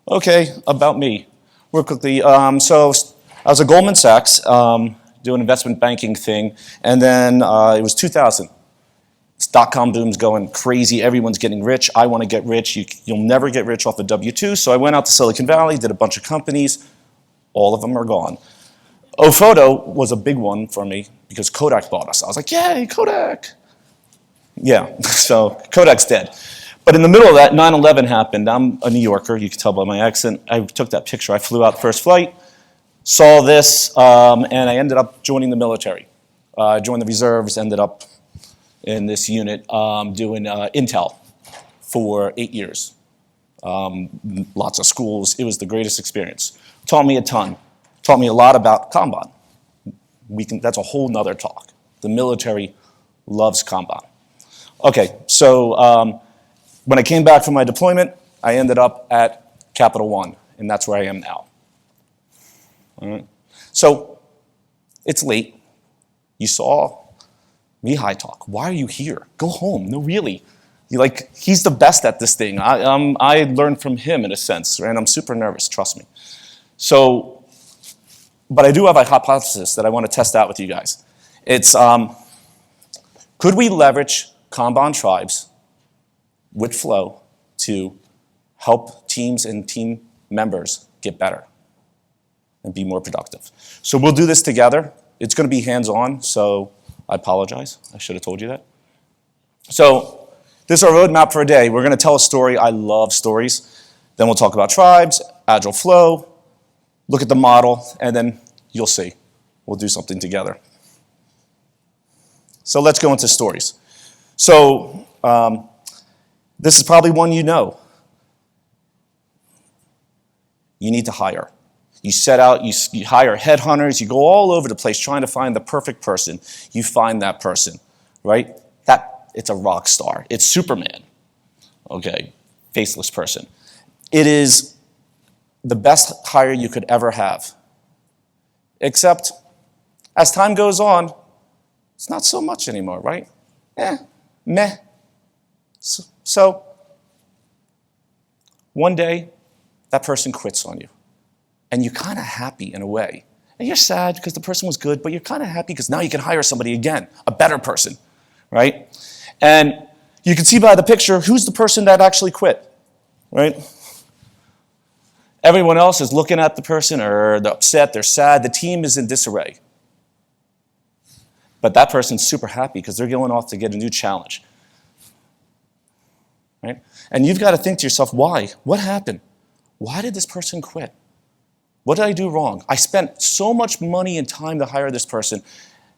Okay, about me, real quickly. So I was at Goldman Sachs doing investment banking thing, and then it was 2000. Dot-com boom's going crazy. Everyone's getting rich. I want to get rich. You'll never get rich off a W-2. So I went out to Silicon Valley, did a bunch of companies. All of them are gone. Photo was a big one for me because Kodak bought us. I was like, yay, Kodak. Yeah, so Kodak's dead. But in the middle of that, 9/11 happened. I'm a New Yorker. You can tell by my accent. I took that picture. I flew out first flight, saw this, and I ended up joining the military. I joined the reserves, ended up in this unit doing Intel for 8 years. Lots of schools. It was the greatest experience. Taught me a ton. Taught me a lot about Kanban. That's a whole nother talk. The military loves Kanban. Okay, so when I came back from my deployment, I ended up at Capital One, and that's where I am now. All right. So it's late. You saw me high talk. Why are you here? Go home. No, really. He's the best at this thing. I learned from him in a sense, and I'm super nervous, trust me. So, but I do have a hypothesis that I want to test out with you guys. It's, could we leverage Kanban tribes with flow to help teams and team members get better and be more productive? So we'll do this together. It's going to be hands-on, so I apologize. I should have told you that. So this is our roadmap for a day. We're going to tell a story. I love stories. Then we'll talk about tribes, agile flow, look at the model, and then you'll see. We'll do something together. So let's go into stories. So this is probably one you know. You need to hire. You set out, you hire headhunters, you go all over the place trying to find the perfect person. You find that person, right? It's a rock star. It's Superman, okay? Faceless person. It is the best hire you could ever have. Except, as time goes on, it's not so much anymore, right? Meh. So, one day, that person quits on you. And you're kind of happy in a way. And you're sad because the person was good, but you're kind of happy because now you can hire somebody again, a better person, right? And you can see by the picture, who's the person that actually quit, right? Everyone else is looking at the person, or they're upset, they're sad, the team is in disarray. But that person's super happy because they're going off to get a new challenge, right? And you've got to think to yourself, why? What happened? Why did this person quit? What did I do wrong? I spent so much money and time to hire this person,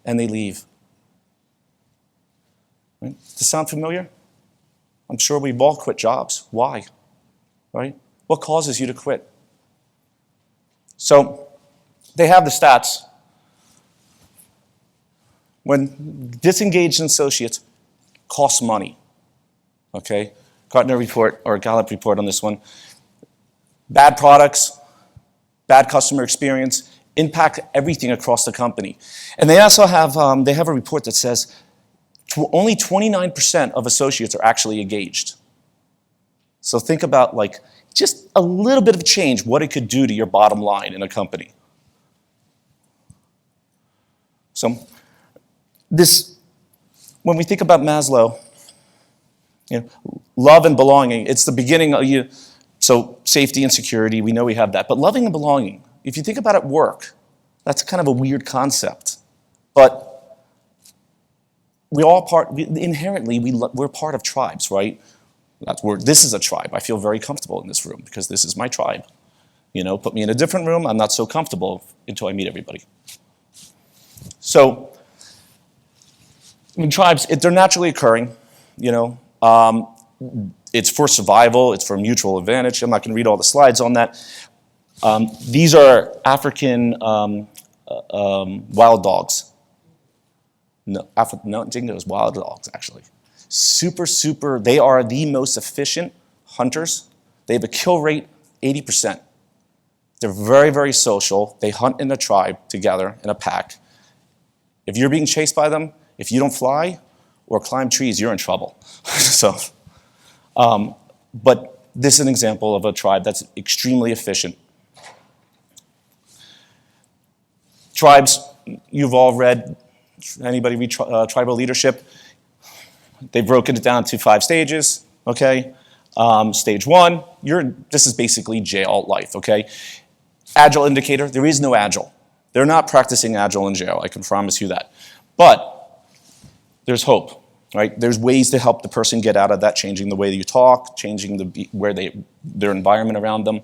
and they leave. Right? Does this sound familiar? I'm sure we've all quit jobs. Why? Right? What causes you to quit? So they have the stats. When disengaged associates cost money, okay? Gartner report or Gallup report on this one. Bad products, bad customer experience, impact everything across the company. And they also have, they have a report that says only 29% of associates are actually engaged. So think about just a little bit of change, what it could do to your bottom line in a company. So when we think about Maslow, love and belonging, it's the beginning of you. So safety and security, we know we have that. But loving and belonging, if you think about it, work, that's kind of a weird concept. But inherently, we're part of tribes, right? This is a tribe. I feel very comfortable in this room because this is my tribe. Put me in a different room, I'm not so comfortable until I meet everybody. So, tribes, they're naturally occurring, it's for survival, it's for mutual advantage. I'm not going to read all the slides on that. These are African wild dogs. No, dingoes, wild dogs, actually. Super, they are the most efficient hunters. They have a kill rate 80%. They're very, very social. They hunt in a tribe together, in a pack. If you're being chased by them, if you don't fly or climb trees, you're in trouble. But this is an example of a tribe that's extremely efficient. Tribes, you've all read, anybody read Tribal Leadership? They've broken it down to 5 stages, okay? Stage 1, this is basically jail life, okay? Agile indicator, there is no agile. They're not practicing agile in jail, I can promise you that. But there's hope, right? There's ways to help the person get out of that, changing the way you talk, changing their environment around them,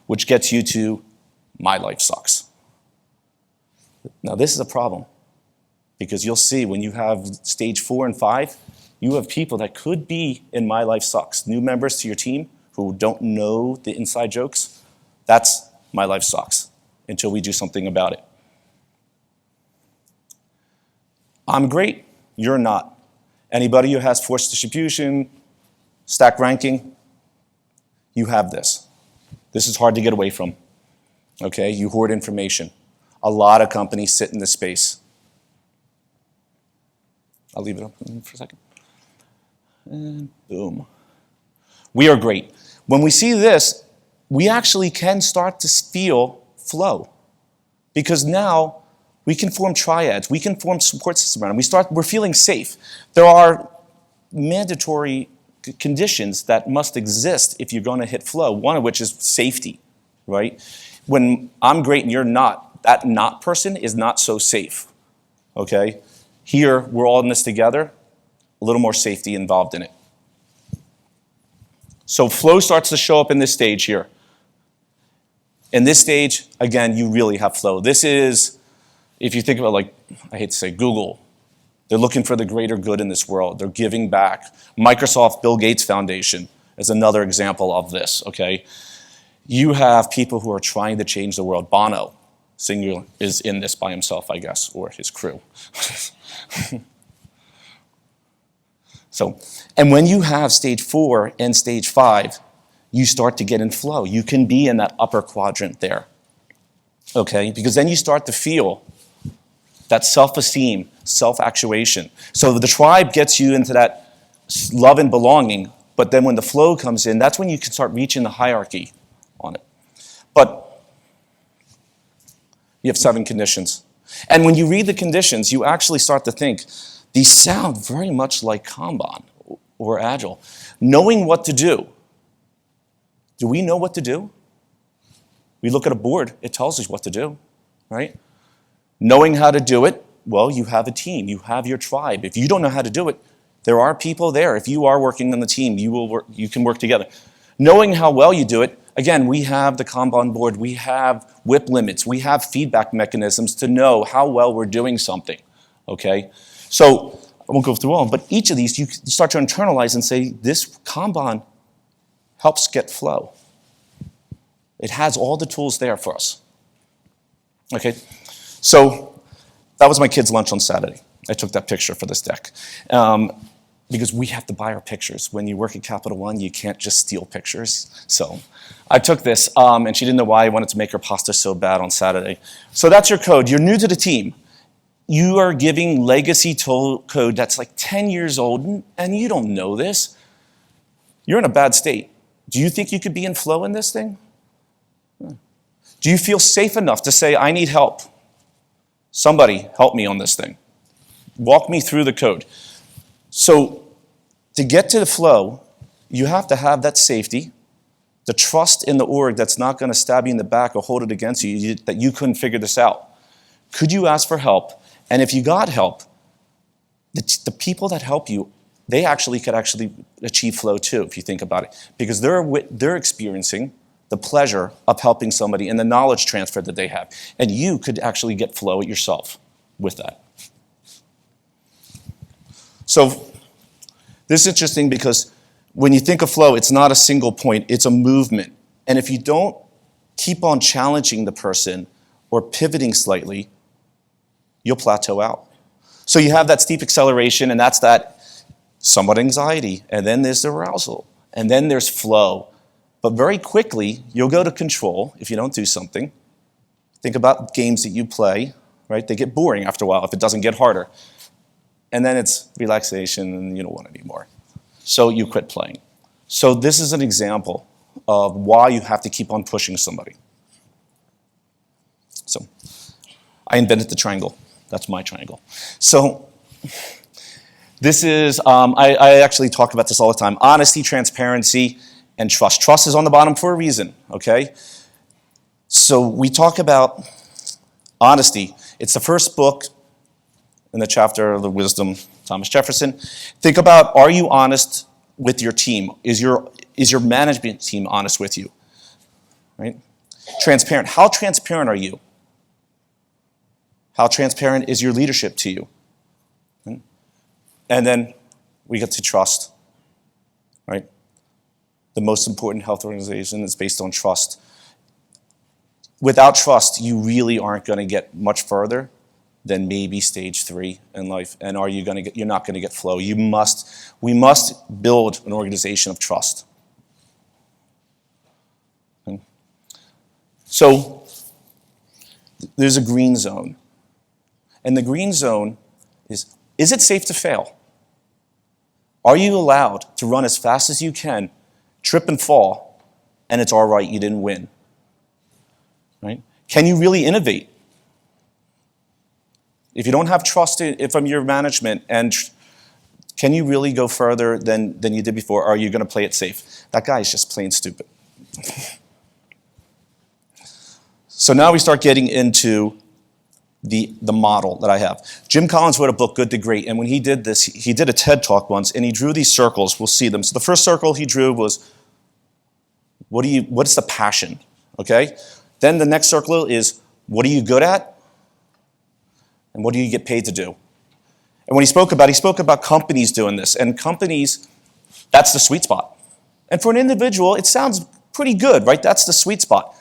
which gets you to my life sucks. Now this is a problem, because you'll see when you have stage 4 and 5, you have people that could be in my life sucks, new members to your team who don't know the inside jokes. That's my life sucks until we do something about it. I'm great, you're not. Anybody who has force distribution, stack ranking, you have this. This is hard to get away from, okay? You hoard information. A lot of companies sit in this space. I'll leave it open for a second. And boom. We are great. When we see this, we actually can start to feel flow, because now we can form triads, we can form support systems around it. We're feeling safe. There are mandatory conditions that must exist if you're going to hit flow, one of which is safety, right? When I'm great and you're not, that not person is not so safe, okay? Here, we're all in this together, a little more safety involved in it. So flow starts to show up in this stage here. In this stage, again, you really have flow. This is, if you think about, like, I hate to say Google, they're looking for the greater good in this world. They're giving back. Microsoft, Bill Gates Foundation is another example of this, okay? You have people who are trying to change the world. Bono, singer, is in this by himself, I guess, or his crew. So, and when you have stage 4 and stage 5, you start to get in flow. You can be in that upper quadrant there, okay? Because then you start to feel that self-esteem, self-actuation. So the tribe gets you into that love and belonging, but then when the flow comes in, that's when you can start reaching the hierarchy on it. But you have 7 conditions. And when you read the conditions, you actually start to think, these sound very much like Kanban or Agile. Knowing what to do. Do we know what to do? We look at a board, it tells us what to do, right? Knowing how to do it, well, you have a team, you have your tribe. If you don't know how to do it, there are people there. If you are working on the team, you can work together. Knowing how well you do it, again, we have the Kanban board, we have WIP limits, we have feedback mechanisms to know how well we're doing something, okay? So, I won't go through all, but each of these you start to internalize and say, this Kanban helps get flow. It has all the tools there for us. Okay, so that was my kids' lunch on Saturday. I took that picture for this deck. Because we have to buy our pictures. When you work at Capital One, you can't just steal pictures. So I took this, and she didn't know why I wanted to make her pasta so bad on Saturday. So that's your code. You're new to the team. You are giving legacy code that's like 10 years old, and you don't know this. You're in a bad state. Do you think you could be in flow in this thing? Do you feel safe enough to say, I need help? Somebody help me on this thing. Walk me through the code. So to get to the flow, you have to have that safety, the trust in the org that's not going to stab you in the back or hold it against you, that you couldn't figure this out. Could you ask for help? And if you got help, the people that help you, they could achieve flow too, if you think about it. Because they're experiencing the pleasure of helping somebody and the knowledge transfer that they have. And you could actually get flow yourself with that. So this is interesting because when you think of flow, it's not a single point, it's a movement. And if you don't keep on challenging the person or pivoting slightly, you'll plateau out. So you have that steep acceleration, and that's that somewhat anxiety, and then there's the arousal, and then there's flow. But very quickly, you'll go to control if you don't do something. Think about games that you play, right? They get boring after a while if it doesn't get harder. And then it's relaxation, and you don't want it anymore. So you quit playing. So this is an example of why you have to keep on pushing somebody. So I invented the triangle. That's my triangle. So this is, I actually talk about this all the time, honesty, transparency, and trust. Trust is on the bottom for a reason, okay? So we talk about honesty. It's the first book in the chapter of the wisdom, Thomas Jefferson. Think about, are you honest with your team? Is your management team honest with you? Right? Transparent. How transparent are you? How transparent is your leadership to you? And then we get to trust, right? The most important health organization is based on trust. Without trust, you really aren't going to get much further than maybe stage 3 in life. And you're not going to get flow. We must build an organization of trust. Okay. So there's a green zone. And the green zone is it safe to fail? Are you allowed to run as fast as you can, trip and fall, and it's all right, you didn't win? Right? Can you really innovate? If you don't have trust from your management, and can you really go further than you did before, or are you going to play it safe? That guy is just plain stupid. So now we start getting into the model that I have. Jim Collins wrote a book, Good to Great, and when he did this, he did a TED Talk once, and he drew these circles. We'll see them. So the first circle he drew was, what's the passion, okay? Then the next circle is, what are you good at? And what do you get paid to do? And when he spoke about companies doing this, and companies, that's the sweet spot. And for an individual, it sounds pretty good, right? That's the sweet spot.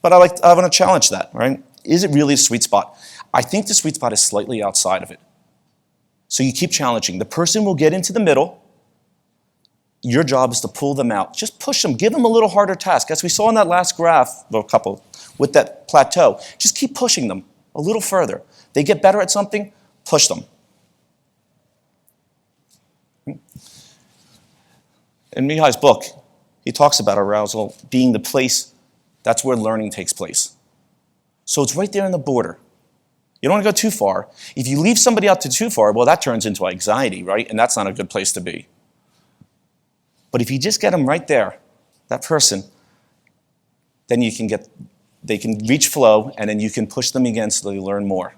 But I want to challenge that, right? Is it really a sweet spot? I think the sweet spot is slightly outside of it. So you keep challenging. The person will get into the middle. Your job is to pull them out. Just push them. Give them a little harder task. As we saw in that last graph, a couple, with that plateau, just keep pushing them a little further. They get better at something, push them. In Mihai's book, he talks about arousal being the place, that's where learning takes place. So it's right there on the border. You don't want to go too far. If you leave somebody out too far, well, that turns into anxiety, right? And that's not a good place to be. But if you just get them right there, that person, then they can reach flow, and then you can push them again so they learn more.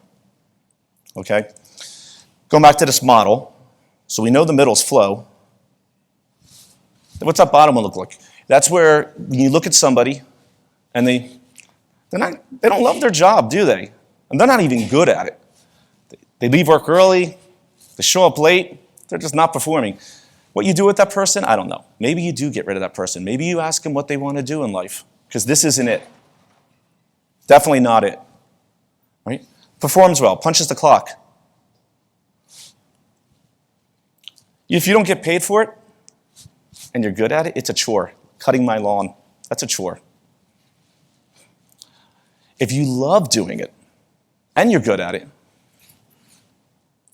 Okay? Going back to this model, so we know the middle's flow. What's that bottom one look like? That's where when you look at somebody and they don't love their job, do they? And they're not even good at it. They leave work early, they show up late, they're just not performing. What you do with that person, I don't know. Maybe you do get rid of that person. Maybe you ask them what they want to do in life, because this isn't it. Definitely not it. Right? Performs well, punches the clock. If you don't get paid for it, and you're good at it, it's a chore. Cutting my lawn, that's a chore. If you love doing it, and you're good at it,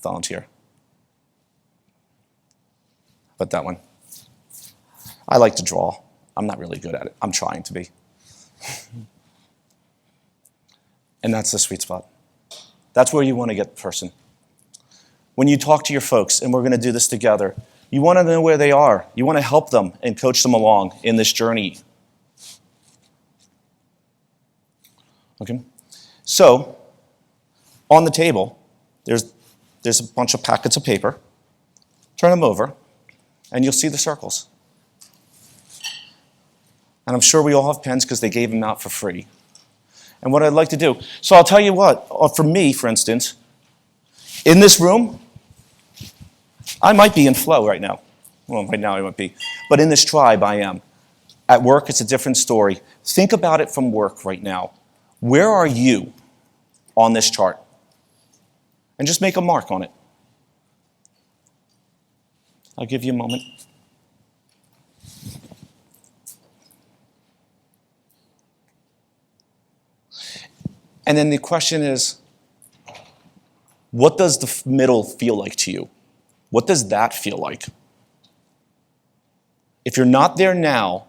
volunteer. But that one, I like to draw. I'm not really good at it. I'm trying to be. And that's the sweet spot. That's where you want to get the person. When you talk to your folks, and we're going to do this together, you want to know where they are. You want to help them and coach them along in this journey. Okay? So, on the table, there's a bunch of packets of paper. Turn them over, and you'll see the circles. And I'm sure we all have pens because they gave them out for free. And what I'd like to do, so I'll tell you what, for me, for instance, in this room, I might be in flow right now. Well, right now I might be. But in this tribe, I am. At work, it's a different story. Think about it from work right now. Where are you on this chart? And just make a mark on it. I'll give you a moment. And then the question is, what does the middle feel like to you? What does that feel like? If you're not there now,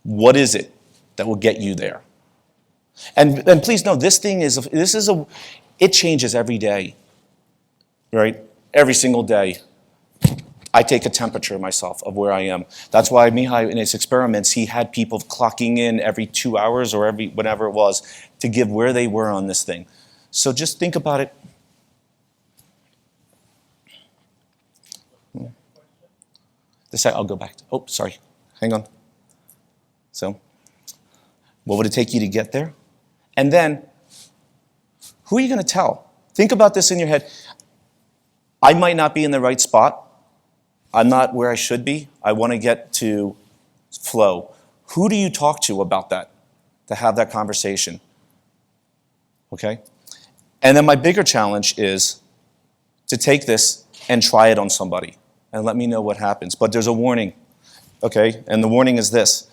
What is it that will get you there? And please know, it changes every day, right? Every single day. I take a temperature myself of where I am. That's why Mihai, in his experiments, he had people clocking in every 2 hours or every whatever it was to give where they were on this thing. So just think about it. I'll go back. Oh, sorry. Hang on. So, what would it take you to get there? And then, who are you going to tell? Think about this in your head. I might not be in the right spot. I'm not where I should be. I want to get to flow. Who do you talk to about that, to have that conversation? Okay? And then my bigger challenge is to take this and try it on somebody and let me know what happens. But there's a warning, okay? And the warning is this.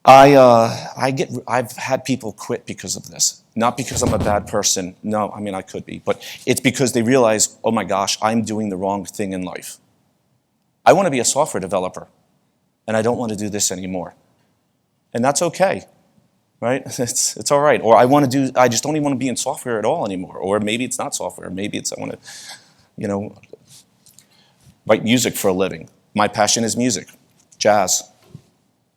I've had people quit because of this. Not because I'm a bad person. No, I mean, I could be. But it's because they realize, oh my gosh, I'm doing the wrong thing in life. I want to be a software developer, and I don't want to do this anymore. And that's okay, right? It's all right. Or I just don't even want to be in software at all anymore. Or maybe it's not software. Maybe I want to, write music for a living. My passion is music, jazz,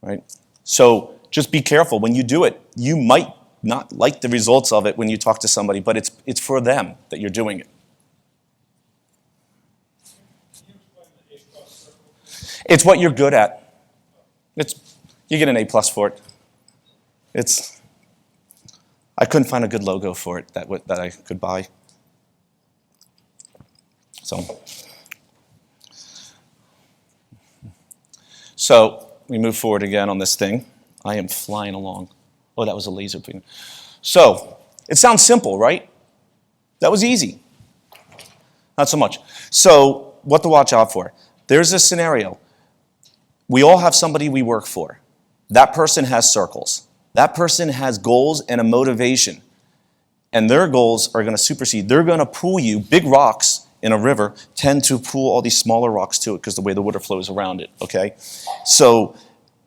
right? So just be careful when you do it. You might not like the results of it when you talk to somebody, but it's for them that you're doing it. It's what you're good at. You get an A+ for it. I couldn't find a good logo for it that I could buy. So we move forward again on this thing. I am flying along. Oh, that was a laser beam. So it sounds simple, right? That was easy. Not so much. So what to watch out for? There's a scenario. We all have somebody we work for. That person has circles. That person has goals and a motivation. And their goals are going to supersede. They're going to pull you. Big rocks in a river tend to pull all these smaller rocks to it because the way the water flows around it, okay? So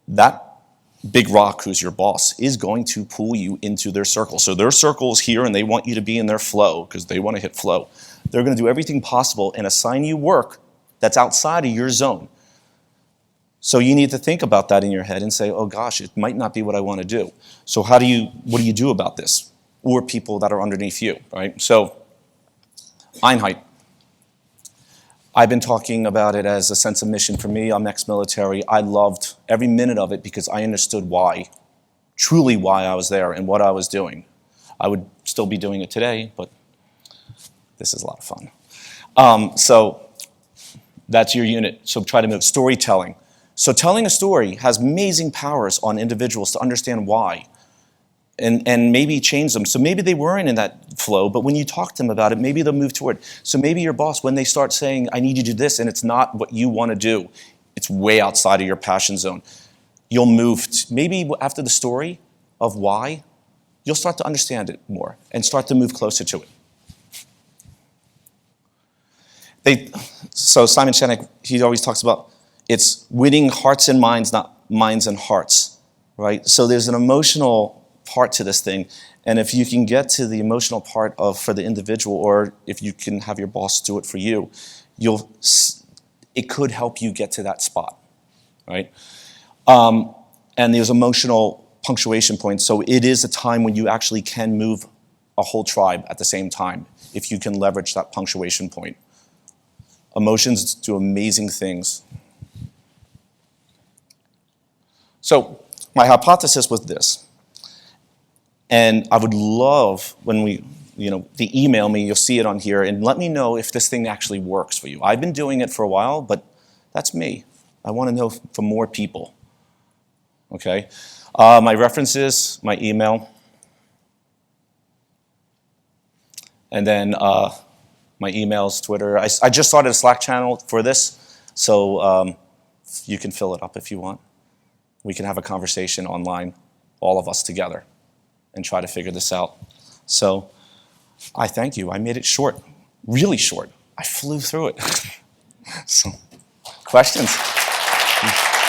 that big rock, who's your boss, is going to pull you into their circle. So their circle is here, and they want you to be in their flow because they want to hit flow. They're going to do everything possible and assign you work that's outside of your zone. So you need to think about that in your head and say, oh gosh, it might not be what I want to do. So what do you do about this? Or people that are underneath you, right? So Einheit. I've been talking about it as a sense of mission for me. I'm ex-military. I loved every minute of it because I understood why, truly why I was there and what I was doing. I would still be doing it today, but this is a lot of fun. So that's your unit. So try to move. Storytelling. So telling a story has amazing powers on individuals to understand why and maybe change them. So maybe they weren't in that flow, but when you talk to them about it, maybe they'll move toward. So maybe your boss, when they start saying, I need you to do this, and it's not what you want to do, it's way outside of your passion zone, you'll move. Maybe after the story of why, you'll start to understand it more and start to move closer to it. So Simon Sinek, he always talks about it's winning hearts and minds, not minds and hearts, right? So there's an emotional part to this thing, and if you can get to the emotional part for the individual, or if you can have your boss do it for you, it could help you get to that spot, right? And there's emotional punctuation points, so it is a time when you actually can move a whole tribe at the same time, if you can leverage that punctuation point. Emotions do amazing things. So my hypothesis was this, and I would love when they email me, you'll see it on here, and let me know if this thing actually works for you. I've been doing it for a while, but that's me. I want to know from more people, okay? My references, my email, and then my emails, Twitter. I just started a Slack channel for this, so you can fill it up if you want. We can have a conversation online, all of us together, and try to figure this out. So I thank you. I made it short, really short. I flew through it. So, questions?